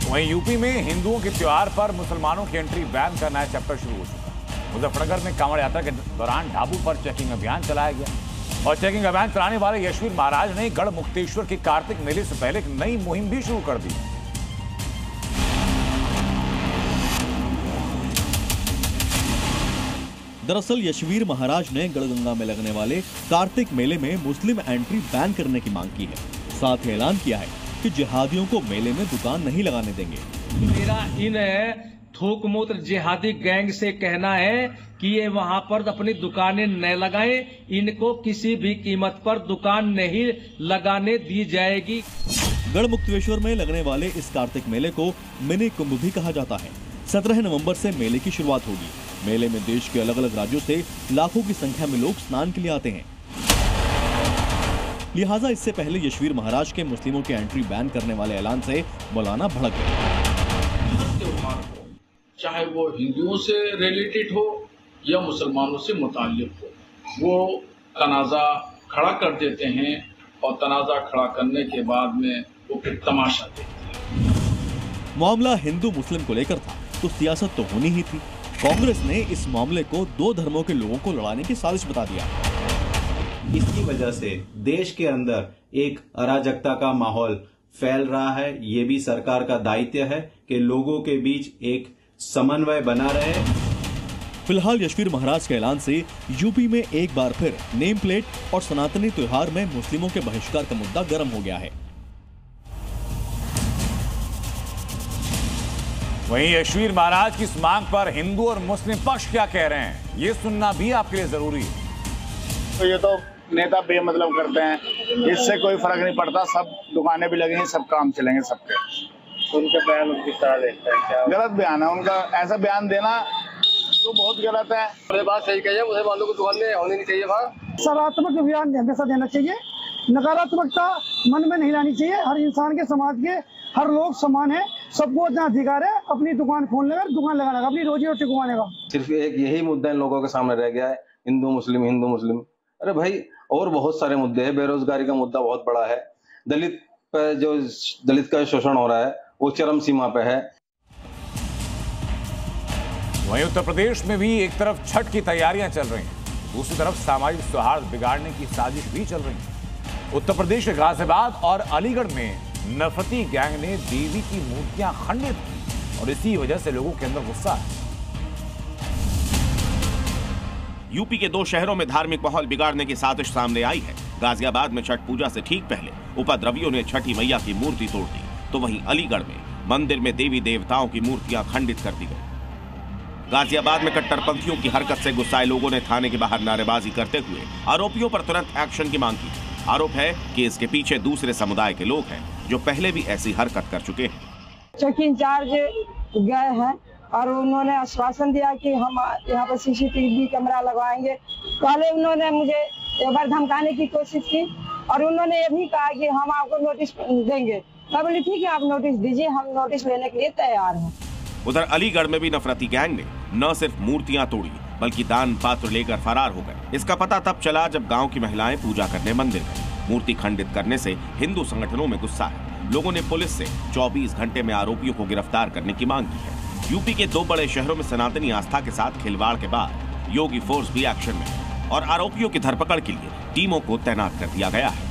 वहीं यूपी में हिंदुओं के त्योहार पर मुसलमानों की एंट्री बैन का नया चैप्टर शुरू हो चुका है। मुजफ्फरनगर में कांवड़ यात्रा के दौरान ढाबू पर चेकिंग अभियान चलाया गया और चेकिंग अभियान चलाने वाले यशवीर महाराज ने गढ़ मुक्तेश्वर के कार्तिक मेले से पहले एक नई मुहिम भी शुरू कर दी। दरअसल यशवीर महाराज ने गढ़गंगा में लगने वाले कार्तिक मेले में मुस्लिम एंट्री बैन करने की मांग की है। साथ ही ऐलान किया है कि जिहादियों को मेले में दुकान नहीं लगाने देंगे। मेरा इन थूक मूत्र जिहादी गैंग से कहना है कि ये वहाँ पर अपनी दुकानें न लगाएं, इनको किसी भी कीमत पर दुकान नहीं लगाने दी जाएगी। गढ़ मुक्तेश्वर में लगने वाले इस कार्तिक मेले को मिनी कुंभ भी कहा जाता है। 17 नवंबर से मेले की शुरुआत होगी। मेले में देश के अलग अलग राज्यों से लाखों की संख्या में लोग स्नान के लिए आते हैं। लिहाजा इससे पहले यशवीर महाराज के मुस्लिमों की एंट्री बैन करने वाले ऐलान से मौलाना भड़क गए। त्योहार हो, चाहे वो हिंदुओं से रिलेटेड हो या मुसलमानों से मुताल्लिक हो, वो तनाज़ा खड़ा कर देते हैं और तनाज़ा खड़ा करने के बाद में वो फिर तमाशा देखते हैं। मामला हिंदू मुस्लिम को लेकर था तो सियासत तो होनी ही थी। कांग्रेस ने इस मामले को दो धर्मों के लोगों को लड़ाने की साजिश बता दिया। इसकी वजह से देश के अंदर एक अराजकता का माहौल फैल रहा है। ये भी सरकार का दायित्व है कि लोगों के बीच एक समन्वय बना रहे। फिलहाल यशवीर महाराज के ऐलान से यूपी में एक बार फिर नेम प्लेट और सनातनी त्योहार में मुस्लिमों के बहिष्कार का मुद्दा गर्म हो गया है। वहीं यशवीर महाराज की इस मांग पर हिंदू और मुस्लिम पक्ष क्या कह रहे हैं, ये सुनना भी आपके लिए जरूरी है। तो ये तो नेता बेमतलब करते हैं, इससे कोई फर्क नहीं पड़ता। सब दुकानें भी लगेंगी, सब काम चलेंगे सबके। उनके बयान किस तरह देखते हैं? क्या गलत बयान है उनका, ऐसा बयान देना तो बहुत गलत है। ये बात सही कही है, मुसलमानों को दुकान में होनी नहीं चाहिए। वहाँ सकारात्मक बयान हमेशा देना चाहिए, नकारात्मकता मन में नहीं लानी चाहिए। हर इंसान के, समाज के हर लोग समान है, सबको इतना अधिकार है अपनी दुकान खोलने का, दुकान लगाने का, अपनी रोजी रोटी कमाने का। सिर्फ एक यही मुद्दा इन लोगों के सामने रह गया है, हिंदू मुस्लिम हिंदू मुस्लिम। अरे भाई, और बहुत सारे मुद्दे हैं। बेरोजगारी का मुद्दा बहुत बड़ा है। दलित पर जो दलित का शोषण हो रहा है वो चरम सीमा पे है। वहीं उत्तर प्रदेश में भी एक तरफ छठ की तैयारियां चल रही हैं, दूसरी तरफ सामाजिक सौहार्द बिगाड़ने की साजिश भी चल रही है। उत्तर प्रदेश के गाजियाबाद और अलीगढ़ में नफरती गैंग ने देवी की मूर्तियां खंडित की और इसी वजह से लोगों के अंदर गुस्सा है। यूपी के दो शहरों में धार्मिक माहौल बिगाड़ने की साजिश सामने आई है। गाजियाबाद में छठ पूजा से ठीक पहले उपद्रवियों ने छठी मैया की मूर्ति तोड़ दी, तो वहीं अलीगढ़ में मंदिर में देवी देवताओं की मूर्तियां खंडित कर दी गई। गाजियाबाद में कट्टरपंथियों की हरकत से गुस्साए लोगों ने थाने के बाहर नारेबाजी करते हुए आरोपियों पर तुरंत एक्शन की मांग की। आरोप है कि इसके पीछे दूसरे समुदाय के लोग हैं जो पहले भी ऐसी हरकत कर चुके हैं। चेक इंचार्ज गए हैं और उन्होंने आश्वासन दिया कि हम यहाँ पर सीसीटीवी कैमरा लगवाएंगे। पहले उन्होंने मुझे एक बार धमकाने की कोशिश की और उन्होंने ये भी कहा कि हम आपको नोटिस देंगे। मैं बोली ठीक है, आप नोटिस दीजिए, हम नोटिस लेने के लिए तैयार हैं। उधर अलीगढ़ में भी नफरती गैंग ने न सिर्फ मूर्तियां तोड़ी बल्कि दान पात्र लेकर फरार हो गए। इसका पता तब चला जब गांव की महिलाएं पूजा करने मंदिर गए। मूर्ति खंडित करने से हिंदू संगठनों में गुस्सा है। लोगों ने पुलिस से 24 घंटे में आरोपियों को गिरफ्तार करने की मांग की है। यूपी के दो बड़े शहरों में सनातनी आस्था के साथ खिलवाड़ के बाद योगी फोर्स भी एक्शन में है और आरोपियों की धरपकड़ के लिए टीमों को तैनात कर दिया गया है।